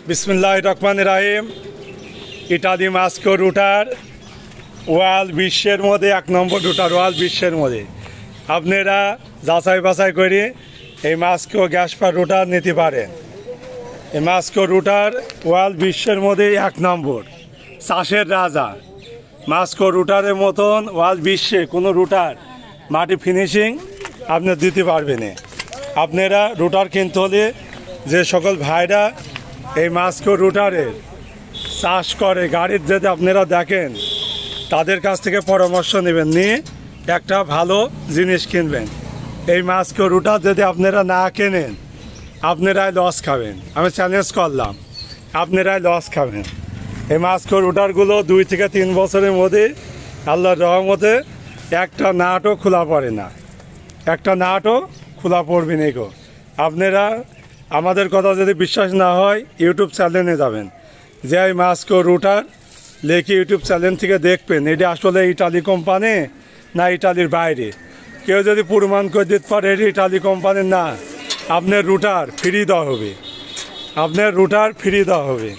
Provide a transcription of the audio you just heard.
বিসমিল্লাহির রহমানির রহিম। Italy Moscow rotor world বিশ্বের মধ্যে 1 নম্বর রুটার, ওয়ার্ল্ড বিশ্বের মধ্যে। আপনারা যাচাই বাছাই করে এই মাস্কো গ্যাস পার রুটার নিতে পারেন। এই মাস্কো রুটার ওয়ার্ল্ড বিশ্বের মধ্যে 1 নম্বর, চাষের রাজা। মাস্কো রুটারের মতন ওয়ার্ল্ড বিশ্বে কোনো রুটার মাটি ফিনিশিং আপনি দিতে পারবেন। আপনারা রুটার কিনতে হলে যে সকল ভাইরা এই মাস্কো রুটারের চাষ করে গাড়ির যদি আপনারা দেখেন, তাদের কাছ থেকে পরামর্শ নেবেন, নিয়ে একটা ভালো জিনিস কিনবেন। এই মাস্কো রুটার যদি আপনারা না কেনেন, আপনারাই লস খাবেন। আমি চ্যালেঞ্জ করলাম, আপনারাই লস খাবেন। এই মাস্কো রুটারগুলো 2 থেকে 3 বছরের মধ্যে আল্লাহর রহমতে একটা নাটও খোলা পড়ে না, একটা নাটও খোলা পড়বে না। আপনারা আমাদের কথা যদি বিশ্বাস না হয়, ইউটিউব চ্যানেলে যাবেন, যে এই মাস্কো রুটার লেখে ইউটিউব চ্যানেল থেকে দেখবেন এটা আসলে ইটালি কোম্পানি না ইটালির বাইরে। কেউ যদি প্রমাণ করে দিতে পারে এটা ইটালি কোম্পানির না, আপনার রুটার ফ্রি দেওয়া হবে, আপনার রুটার ফ্রি দেওয়া হবে।